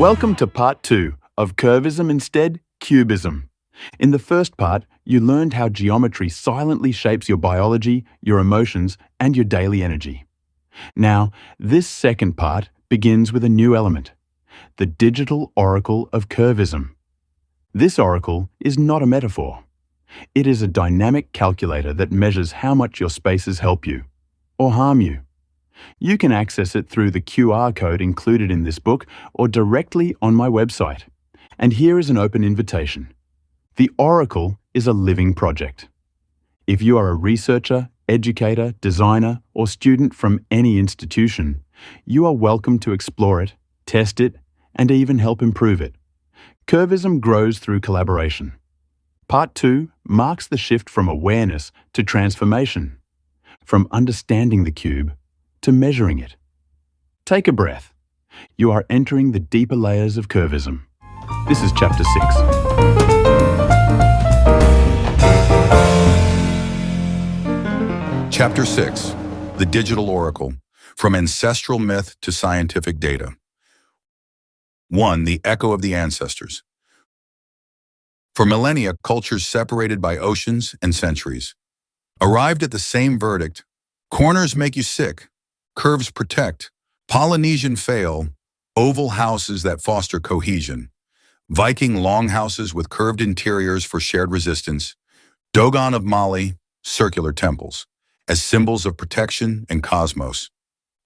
Welcome to part 2 of Curvism instead, Cubism. In the first part, you learned how geometry silently shapes your biology, your emotions, and your daily energy. Now, this second part begins with a new element, the digital oracle of Curvism. This oracle is not a metaphor. It is a dynamic calculator that measures how much your spaces help you or harm you. You can access it through the QR code included in this book or directly on my website. And here is an open invitation. The Oracle is a living project. If you are a researcher, educator, designer, or student from any institution, you are welcome to explore it, test it, and even help improve it. Curvism grows through collaboration. Part 2 marks the shift from awareness to transformation, from understanding the cube to measuring it. Take a breath. You are entering the deeper layers of Curvism. This is Chapter 6. Chapter 6, The Digital Oracle, From Ancestral Myth to Scientific Data. 1. The Echo of the Ancestors. For millennia, cultures separated by oceans and centuries arrived at the same verdict: corners make you sick, curves protect, Polynesian fail, oval houses that foster cohesion, Viking longhouses with curved interiors for shared resistance, Dogon of Mali, circular temples, as symbols of protection and cosmos.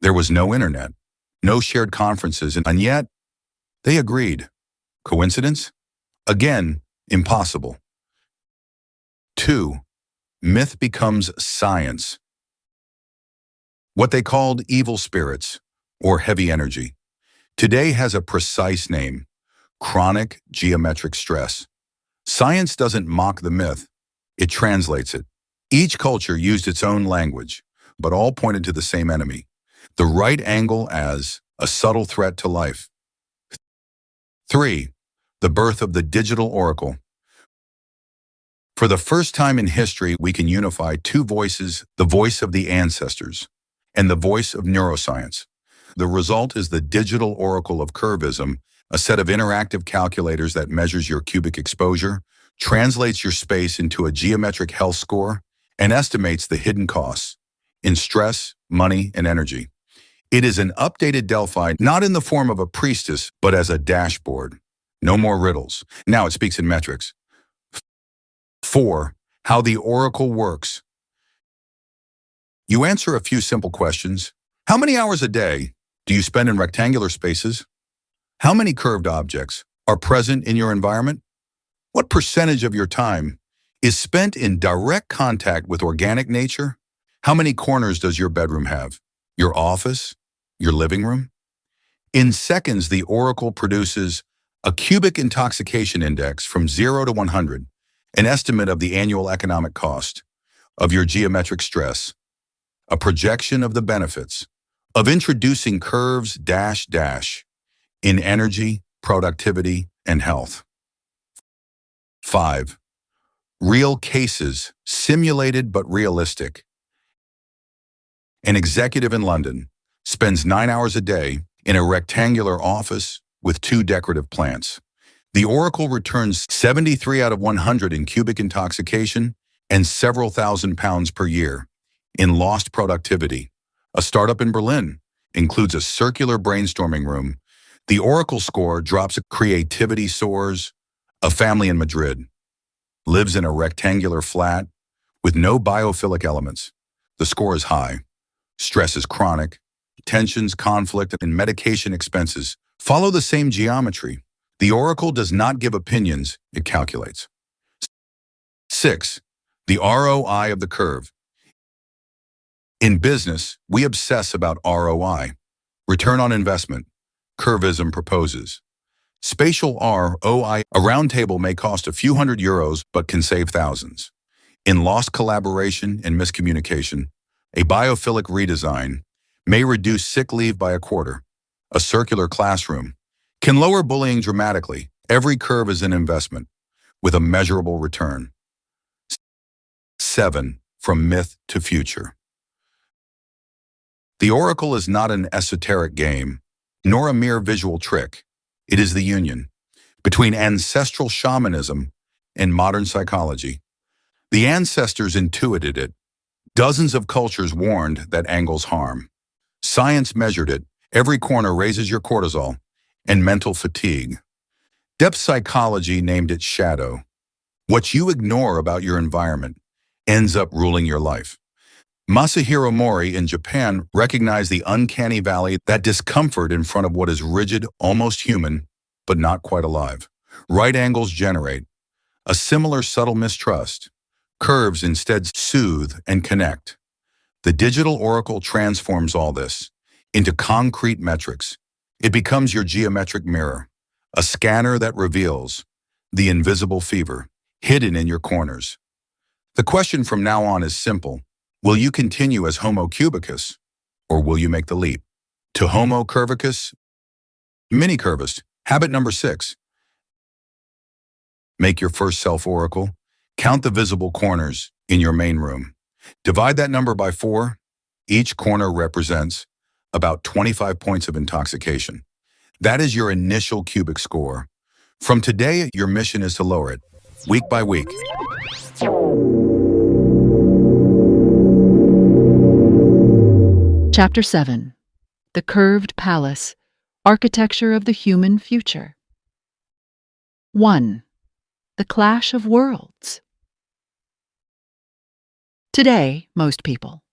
There was no internet, no shared conferences, and yet they agreed. Coincidence? Again, impossible. 2. Myth becomes science. What they called evil spirits, or heavy energy, today has a precise name: chronic geometric stress. Science doesn't mock the myth, it translates it. Each culture used its own language, but all pointed to the same enemy: the right angle as a subtle threat to life. 3. The birth of the digital oracle. For the first time in history, we can unify two voices: the voice of the ancestors and the voice of neuroscience. The result is the digital oracle of Curvism, a set of interactive calculators that measures your cubic exposure, translates your space into a geometric health score, and estimates the hidden costs in stress, money, and energy. It is an updated Delphi, not in the form of a priestess, but as a dashboard. No more riddles. Now it speaks in metrics. 4. How the oracle works. You answer a few simple questions. How many hours a day do you spend in rectangular spaces? How many curved objects are present in your environment? What percentage of your time is spent in direct contact with organic nature? How many corners does your bedroom have? Your office? Your living room? In seconds, the oracle produces a cubic intoxication index from 0 to 100, an estimate of the annual economic cost of your geometric stress, a projection of the benefits of introducing curves in energy, productivity, and health. 5. Real cases, simulated but realistic. An executive in London spends 9 hours a day in a rectangular office with 2 decorative plants. The oracle returns 73 out of 100 in cubic intoxication and several thousand pounds per year in lost productivity. A startup in Berlin includes a circular brainstorming room. The oracle score drops, creativity soars. A family in Madrid lives in a rectangular flat with no biophilic elements. The score is high. Stress is chronic. Tensions, conflict, and medication expenses follow the same geometry. The oracle does not give opinions, it calculates. 6. The ROI of the curve. In business, we obsess about ROI, return on investment. Curvism proposes spatial ROI. A round table may cost a few €100 but can save thousands. In lost collaboration and miscommunication, a biophilic redesign may reduce sick leave by a quarter. A circular classroom can lower bullying dramatically. Every curve is an investment with a measurable return. 7. From myth to future. The oracle is not an esoteric game, nor a mere visual trick. It is the union between ancestral shamanism and modern psychology. The ancestors intuited it. Dozens of cultures warned that angles harm. Science measured it. Every corner raises your cortisol and mental fatigue. Depth psychology named it shadow. What you ignore about your environment ends up ruling your life. Masahiro Mori in Japan recognized the uncanny valley, that discomfort in front of what is rigid, almost human, but not quite alive. Right angles generate a similar subtle mistrust. Curves instead soothe and connect. The digital oracle transforms all this into concrete metrics. It becomes your geometric mirror, a scanner that reveals the invisible fever hidden in your corners. The question from now on is simple. Will you continue as Homo cubicus, or will you make the leap to Homo curvicus, mini curvist? Habit number 6. Make your first self-oracle. Count the visible corners in your main room. Divide that number by 4. Each corner represents about 25 points of intoxication. That is your initial cubic score. From today, your mission is to lower it, week by week. Chapter 7. The Curved Palace, Architecture of the Human Future. 1. The Clash of Worlds. Today, most people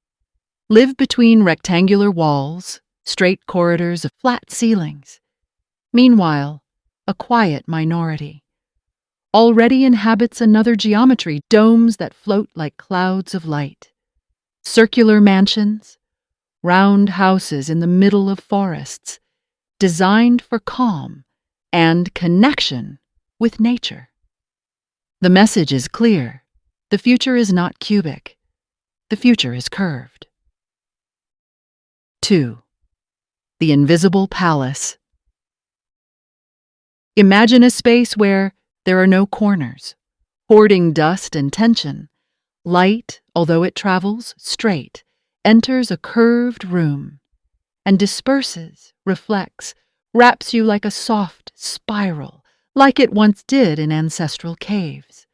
live between rectangular walls, straight corridors of flat ceilings. Meanwhile, a quiet minority already inhabits another geometry, domes that float like clouds of light, circular mansions, round houses in the middle of forests, designed for calm and connection with nature. The message is clear. The future is not cubic. The future is curved. 2. The Invisible Palace. Imagine a space where there are no corners, hoarding dust and tension. Light, although it travels straight, enters a curved room and disperses, reflects, wraps you like a soft spiral, like it once did in ancestral caves.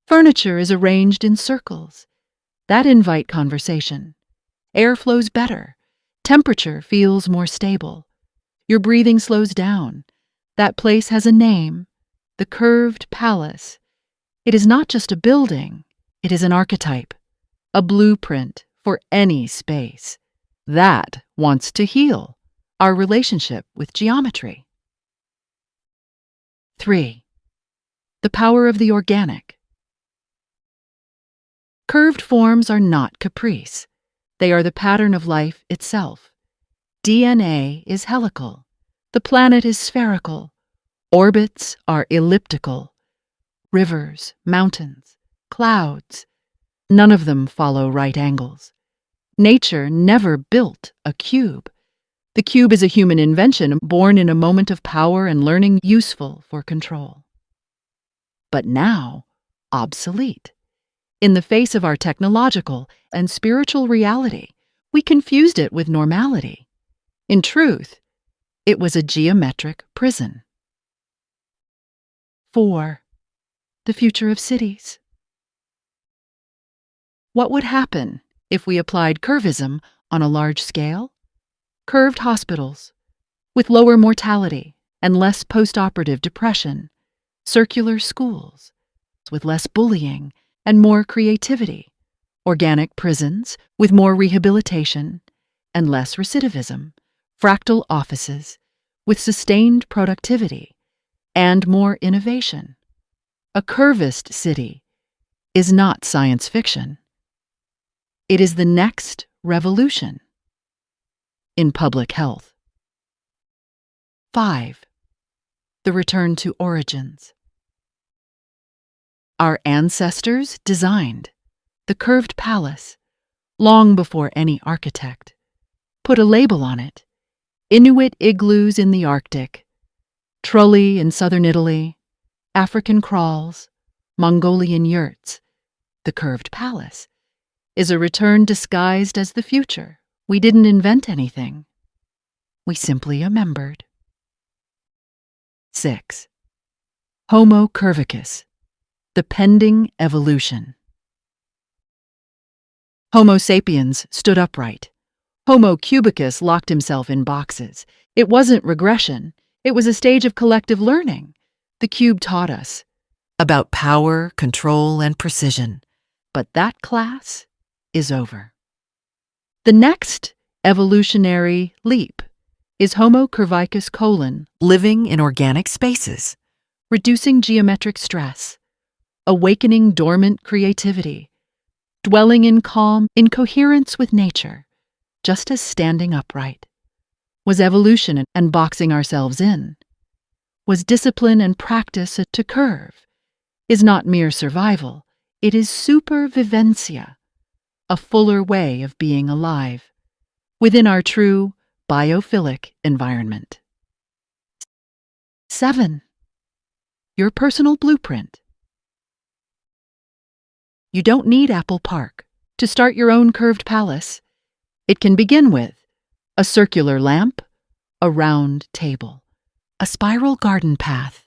Furniture is arranged in circles that invite conversation. Air flows better. Temperature feels more stable. Your breathing slows down. That place has a name, the Curved Palace. It is not just a building, it is an archetype, a blueprint for any space. That wants to heal our relationship with geometry. 3. The Power of the Organic. Curved forms are not caprice. They are the pattern of life itself. DNA is helical. The planet is spherical. Orbits are elliptical. Rivers, mountains, clouds, none of them follow right angles. Nature never built a cube. The cube is a human invention born in a moment of power and learning, useful for control. But now, obsolete. In the face of our technological and spiritual reality, we confused it with normality. In truth, it was a geometric prison. 4. The Future of Cities. What would happen if we applied curvism on a large scale? Curved hospitals, with lower mortality and less post-operative depression. Circular schools, with less bullying and more creativity. Organic prisons, with more rehabilitation and less recidivism. Fractal offices, with sustained productivity and more innovation. A curvist city is not science fiction. It is the next revolution in public health. 5. The Return to Origins. Our ancestors designed the curved palace long before any architect put a label on it. Inuit igloos in the Arctic, trulli in southern Italy, African crawls, Mongolian yurts. The curved palace is a return disguised as the future. We didn't invent anything. We simply remembered. 6. Homo curvicus, the pending evolution. Homo sapiens stood upright. Homo cubicus locked himself in boxes. It wasn't regression. It was a stage of collective learning. The cube taught us about power, control, and precision. But that class is over. The next evolutionary leap is Homo curvicus : living in organic spaces, reducing geometric stress, awakening dormant creativity, dwelling in calm, in coherence with nature, just as standing upright. Was evolution and boxing ourselves in? Was discipline and practice to curve? Is not mere survival, it is supervivencia, a fuller way of being alive, within our true biophilic environment. 7. Your personal blueprint. You don't need Apple Park to start your own curved palace. It can begin with a circular lamp, a round table, a spiral garden path,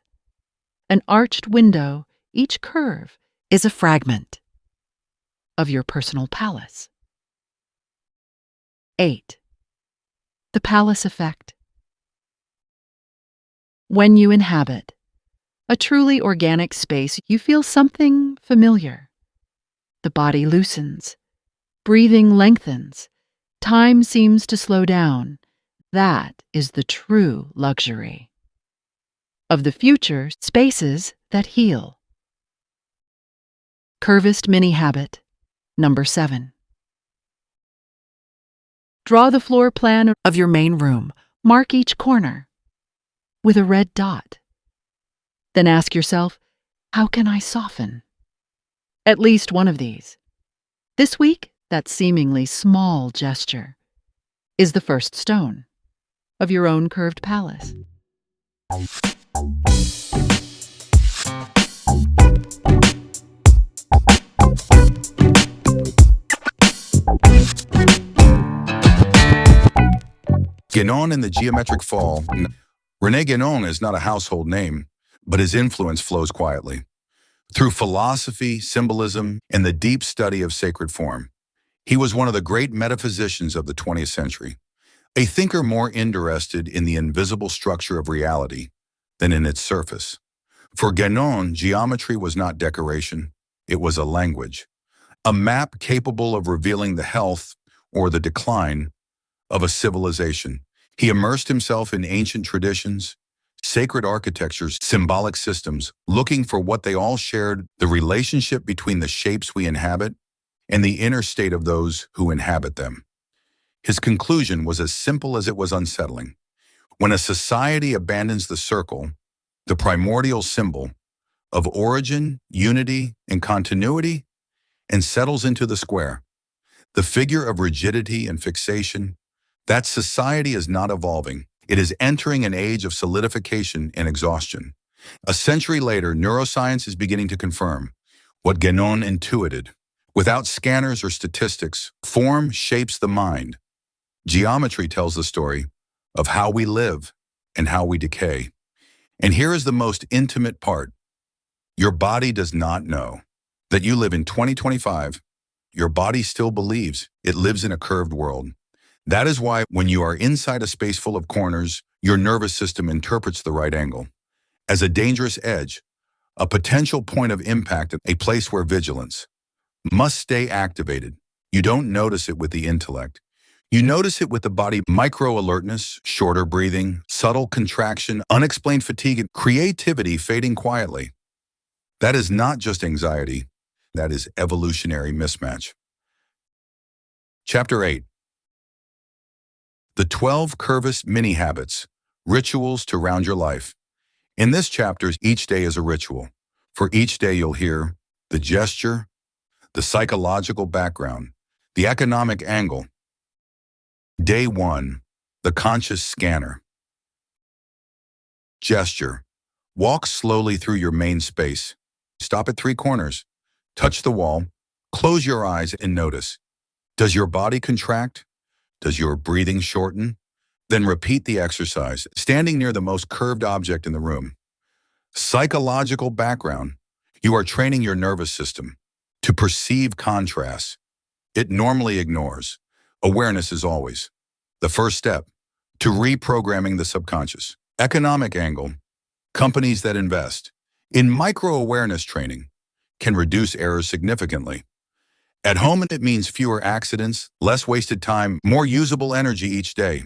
an arched window. Each curve is a fragment of your personal palace. 8. The palace effect. When you inhabit a truly organic space, you feel something familiar. The body loosens, breathing lengthens, time seems to slow down. That is the true luxury of the future spaces that heal. Curvist mini habit number 7. Draw the floor plan of your main room. Mark each corner with a red dot. Then ask yourself, how can I soften at least one of these? This week, that seemingly small gesture is the first stone of your own curved palace. Guénon in the geometric fall. René Guénon is not a household name, but his influence flows quietly. Through philosophy, symbolism, and the deep study of sacred form, he was one of the great metaphysicians of the 20th century, a thinker more interested in the invisible structure of reality than in its surface. For Guénon, geometry was not decoration, it was a language, a map capable of revealing the health or the decline of a civilization. He immersed himself in ancient traditions, sacred architectures, symbolic systems, looking for what they all shared: the relationship between the shapes we inhabit and the inner state of those who inhabit them. His conclusion was as simple as it was unsettling. When a society abandons the circle, the primordial symbol of origin, unity, and continuity, and settles into the square, the figure of rigidity and fixation, that society is not evolving. It is entering an age of solidification and exhaustion. A century later, neuroscience is beginning to confirm what Guénon intuited. Without scanners or statistics, form shapes the mind. Geometry tells the story of how we live and how we decay. And here is the most intimate part. Your body does not know that you live in 2025. Your body still believes it lives in a curved world. That is why when you are inside a space full of corners, your nervous system interprets the right angle as a dangerous edge, a potential point of impact, a place where vigilance must stay activated. You don't notice it with the intellect. You notice it with the body: micro-alertness, shorter breathing, subtle contraction, unexplained fatigue, and creativity fading quietly. That is not just anxiety. That is evolutionary mismatch. Chapter 8. The 12 Curvis mini habits, rituals to round your life. In this chapter, each day is a ritual. For each day you'll hear the gesture, the psychological background, the economic angle. Day 1, the conscious scanner. Gesture. Walk slowly through your main space. Stop at 3 corners. Touch the wall. Close your eyes and notice. Does your body contract? Does your breathing shorten? Then repeat the exercise, standing near the most curved object in the room. Psychological background. You are training your nervous system to perceive contrasts it normally ignores. Awareness is always the first step to reprogramming the subconscious. Economic angle. Companies that invest in micro-awareness training can reduce errors significantly. At home, it means fewer accidents, less wasted time, more usable energy each day.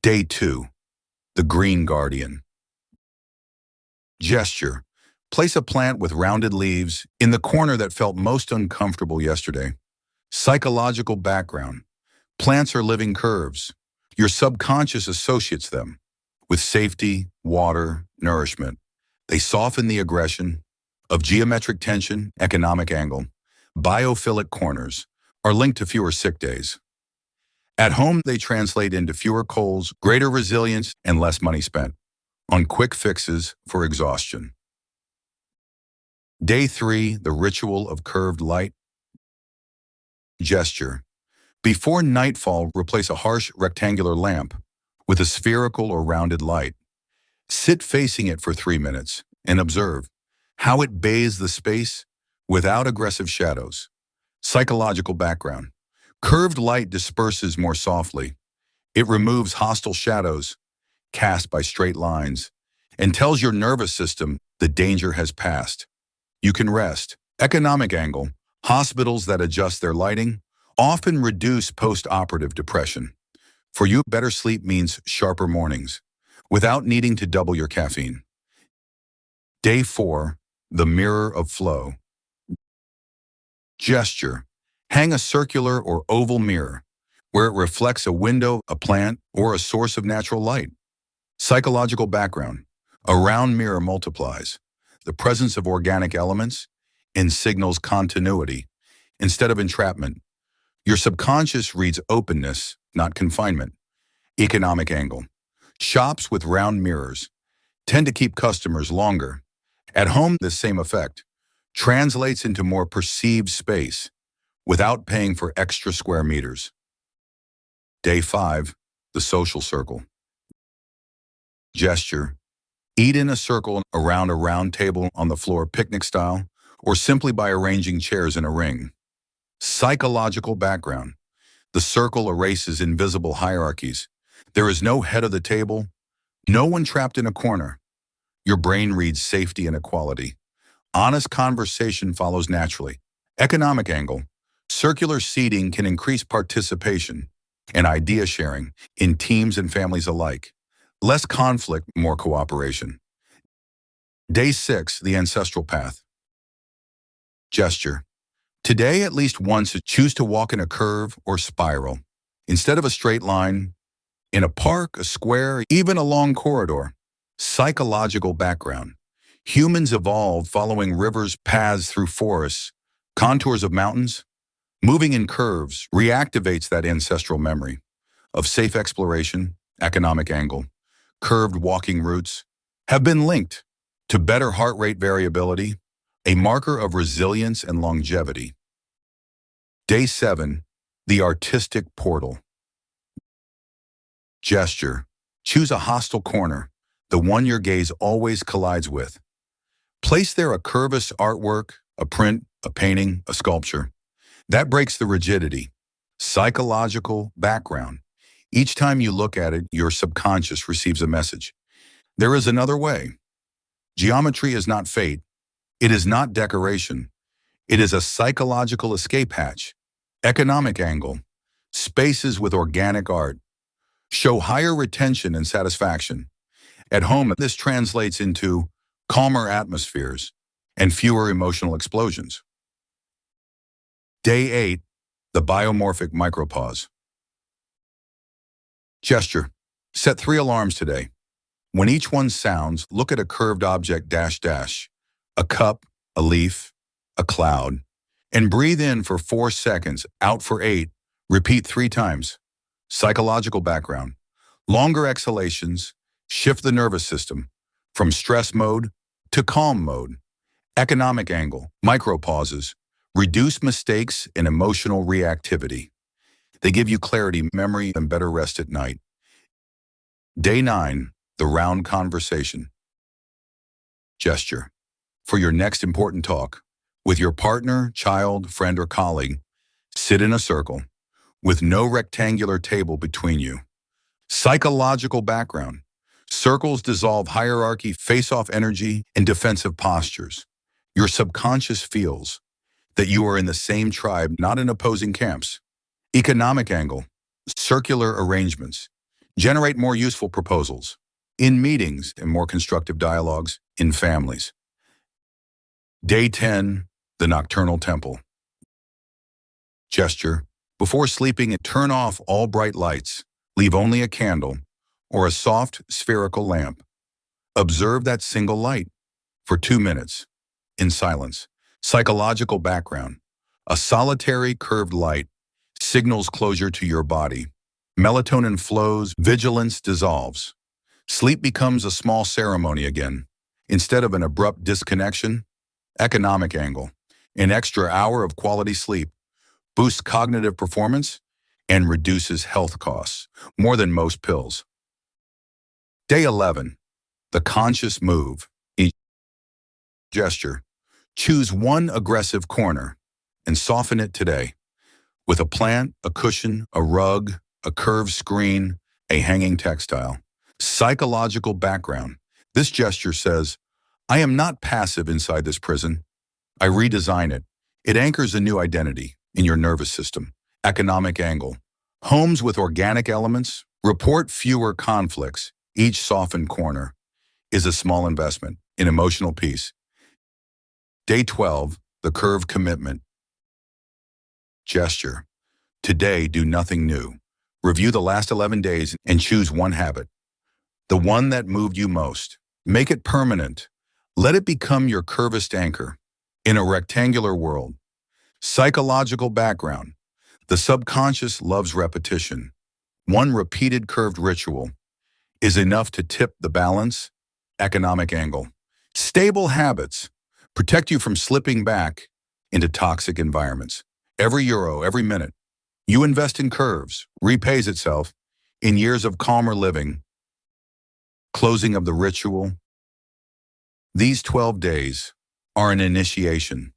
Day 2. The Green Guardian. Gesture. Place a plant with rounded leaves in the corner that felt most uncomfortable yesterday. Psychological background. Plants are living curves. Your subconscious associates them with safety, water, nourishment. They soften the aggression of geometric tension, economic angle. Biophilic corners are linked to fewer sick days. At home, they translate into fewer colds, greater resilience, and less money spent on quick fixes for exhaustion. Day 3, the ritual of curved light. Gesture. Before nightfall, replace a harsh rectangular lamp with a spherical or rounded light. Sit facing it for 3 minutes and observe how it bathes the space without aggressive shadows. Psychological background. Curved light disperses more softly. It removes hostile shadows cast by straight lines and tells your nervous system the danger has passed. You can rest. Economic angle. Hospitals that adjust their lighting often reduce post-operative depression. For you, better sleep means sharper mornings without needing to double your caffeine. Day 4, the mirror of flow. Gesture. Hang a circular or oval mirror where it reflects a window, a plant, or a source of natural light. Psychological background. A round mirror multiplies the presence of organic elements and signals continuity instead of entrapment. Your subconscious reads openness, not confinement. Economic angle. Shops with round mirrors tend to keep customers longer. At home, this same effect translates into more perceived space without paying for extra square meters. Day 5, the social circle. Gesture. Eat in a circle around a round table on the floor, picnic style, or simply by arranging chairs in a ring. Psychological background. The circle erases invisible hierarchies. There is no head of the table, no one trapped in a corner. Your brain reads safety and equality. Honest conversation follows naturally. Economic angle. Circular seating can increase participation and idea sharing in teams and families alike. Less conflict, more cooperation. Day 6, the ancestral path. Gesture. Today, at least once, choose to walk in a curve or spiral instead of a straight line, in a park, a square, even a long corridor. Psychological background. Humans evolved following rivers, paths through forests, contours of mountains. Moving in curves reactivates that ancestral memory of safe exploration. Economic angle. Curved walking routes have been linked to better heart rate variability, a marker of resilience and longevity. Day 7, the artistic portal. Gesture. Choose a hostile corner, the one your gaze always collides with. Place there a curvous artwork, a print, a painting, a sculpture. That breaks the rigidity. Psychological background. Each time you look at it, your subconscious receives a message. There is another way. Geometry is not fate. It is not decoration. It is a psychological escape hatch. Economic angle. Spaces with organic art show higher retention and satisfaction. At home, this translates into calmer atmospheres and fewer emotional explosions. Day 8, the biomorphic micropause. Gesture. Set 3 alarms today. When each one sounds, look at a curved object dash dash, a cup, a leaf, a cloud, and breathe in for 4 seconds, out for 8, repeat 3 times. Psychological background. Longer exhalations shift the nervous system from stress mode to calm mode. Economic angle. Micropauses reduce mistakes and emotional reactivity. They give you clarity, memory, and better rest at night. Day 9, the round conversation. Gesture. For your next important talk, with your partner, child, friend, or colleague, sit in a circle with no rectangular table between you. Psychological background. Circles dissolve hierarchy, face-off energy, and defensive postures. Your subconscious feels that you are in the same tribe, not in opposing camps. Economic angle. Circular arrangements. Generate more useful proposals in meetings and more constructive dialogues in families. Day 10, the nocturnal temple. Gesture. Before sleeping, turn off all bright lights. Leave only a candle or a soft spherical lamp. Observe that single light for 2 minutes in silence. Psychological background. A solitary curved light signals closure to your body. Melatonin flows, vigilance dissolves. Sleep becomes a small ceremony again. Instead of an abrupt disconnection, economic angle. An extra hour of quality sleep boosts cognitive performance and reduces health costs more than most pills. Day 11, the conscious move. Each gesture. Choose one aggressive corner and soften it today with a plant, a cushion, a rug, a curved screen, a hanging textile. Psychological background. This gesture says, I am not passive inside this prison. I redesign it. It anchors a new identity in your nervous system. Economic angle. Homes with organic elements report fewer conflicts. Each softened corner is a small investment in emotional peace. Day 12, the curved commitment. Gesture. Today, do nothing new. Review the last 11 days and choose one habit. The one that moved you most. Make it permanent. Let it become your curvest anchor in a rectangular world. Psychological background. The subconscious loves repetition. One repeated curved ritual is enough to tip the balance. Economic angle. Stable habits protect you from slipping back into toxic environments. Every euro, every minute you invest in curves repays itself in years of calmer living. Closing of the ritual. These 12 days are an initiation,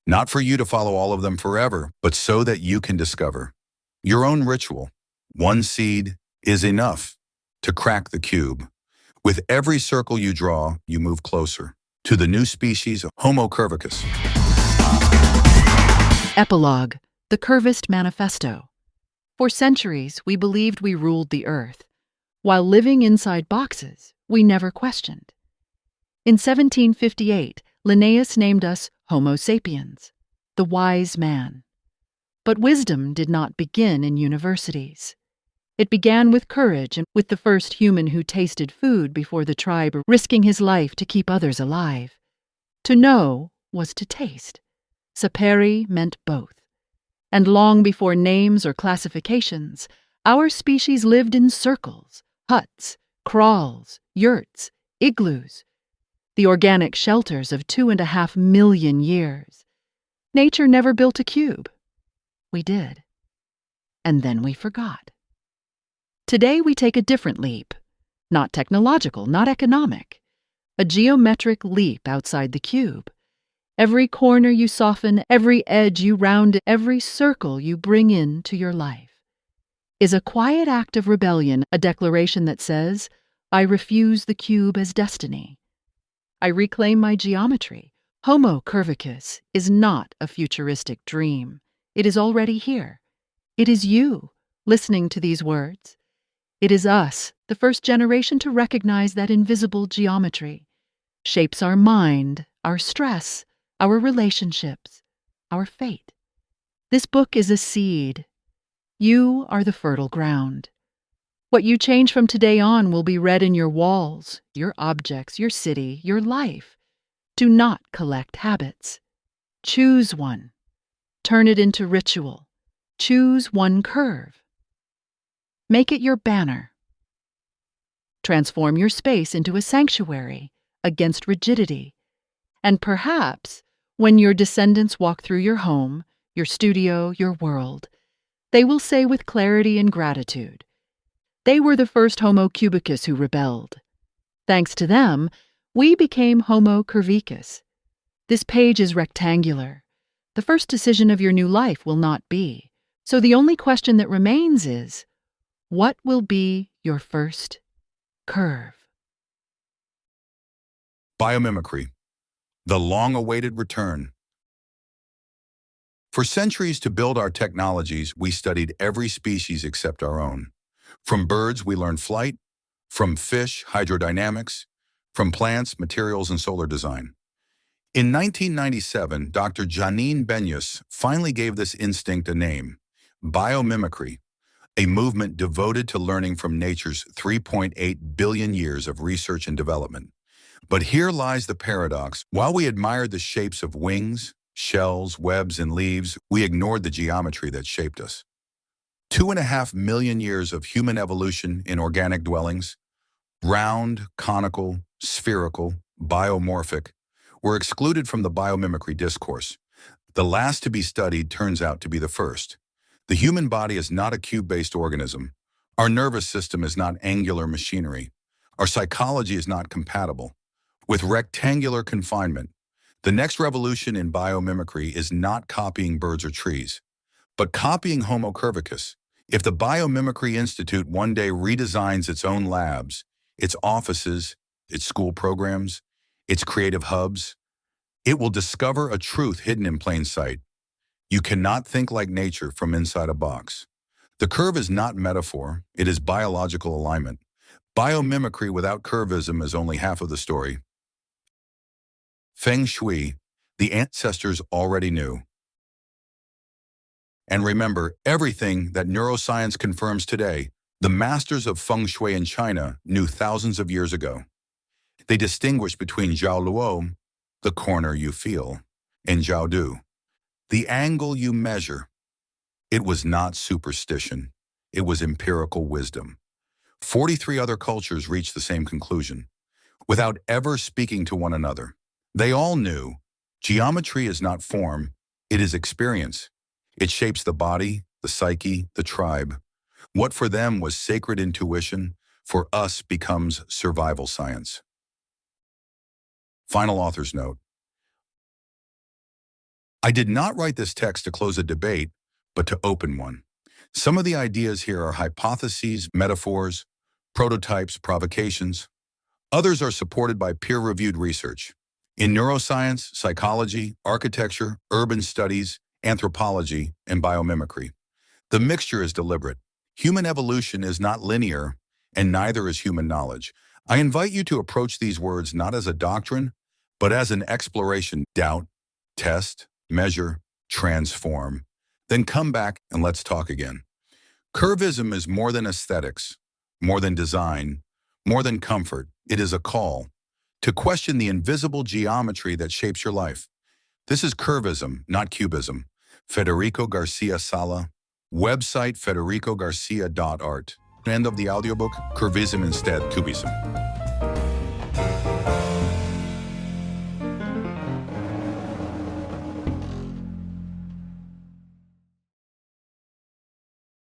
not for you to follow all of them forever, but so that you can discover your own ritual. One seed is enough to crack the cube. With every circle you draw, you move closer to the new species of Homo curvicus. Epilogue, the Curvist Manifesto. For centuries, we believed we ruled the earth. While living inside boxes, we never questioned. In 1758, Linnaeus named us Homo sapiens, the wise man. But wisdom did not begin in universities. It began with courage and with the first human who tasted food before the tribe, risking his life to keep others alive. To know was to taste. Sapere meant both. And long before names or classifications, our species lived in circles, huts, kraals, yurts, igloos, the organic shelters of 2.5 million years. Nature never built a cube. We did. And then we forgot. Today we take a different leap. Not technological, not economic. A geometric leap outside the cube. Every corner you soften, every edge you round, every circle you bring into your life is a quiet act of rebellion, a declaration that says, I refuse the cube as destiny. I reclaim my geometry. Homo curvicus is not a futuristic dream. It is already here. It is you, listening to these words. It is us, the first generation to recognize that invisible geometry shapes our mind, our stress, our relationships, our fate. This book is a seed. You are the fertile ground. What you change from today on will be read in your walls, your objects, your city, your life. Do not collect habits. Choose one. Turn it into ritual. Choose one curve. Make it your banner. Transform your space into a sanctuary against rigidity. And perhaps, when your descendants walk through your home, your studio, your world, they will say with clarity and gratitude, they were the first Homo cubicus who rebelled. Thanks to them, We became Homo curvicus. This page is rectangular. The first decision of your new life will not be. So the only question that remains is, what will be your first curve? Biomimicry, the long-awaited return. For centuries, to build our technologies, we studied every species except our own. From birds, we learned flight. From fish, hydrodynamics. From plants, materials and solar design. In 1997, Dr. Janine Benyus finally gave this instinct a name: biomimicry, a movement devoted to learning from nature's 3.8 billion years of research and development. But here lies the paradox. While we admired the shapes of wings, shells, webs, and leaves, we ignored the geometry that shaped us. 2.5 million years of human evolution in organic dwellings, round, conical, spherical, biomorphic, were excluded from the biomimicry discourse. The last to be studied turns out to be the first. The human body is not a cube-based organism. Our nervous system is not angular machinery. Our psychology is not compatible with rectangular confinement. The next revolution in biomimicry is not copying birds or trees, but copying Homo curvicus. If the Biomimicry Institute one day redesigns its own labs, its offices, its school programs, its creative hubs, it will discover a truth hidden in plain sight. You cannot think like nature from inside a box. The curve is not metaphor, it is biological alignment. Biomimicry without curvism is only half of the story. Feng Shui, the ancestors already knew. And remember, everything that neuroscience confirms today, the masters of Feng Shui in China knew thousands of years ago. They distinguished between Jiao Luo, the corner you feel, and Jiao Du, the angle you measure. It was not superstition. It was empirical wisdom. 43 other cultures reached the same conclusion, without ever speaking to one another. They all knew geometry is not form, it is experience. It shapes the body, the psyche, the tribe. What for them was sacred intuition, for us becomes survival science. Final author's note. I did not write this text to close a debate, but to open one. Some of the ideas here are hypotheses, metaphors, prototypes, provocations. Others are supported by peer-reviewed research. In neuroscience, psychology, architecture, urban studies, anthropology, and biomimicry. The mixture is deliberate. Human evolution is not linear, and neither is human knowledge. I invite you to approach these words not as a doctrine, but as an exploration. Doubt, test, measure, transform. Then come back and let's talk again. Curvism is more than aesthetics, more than design, more than comfort. It is a call to question the invisible geometry that shapes your life. This is Curvism, not cubism. Federico Garcia Sala. Website federicogarcia.art. End of the audiobook, Curvism instead, cubism.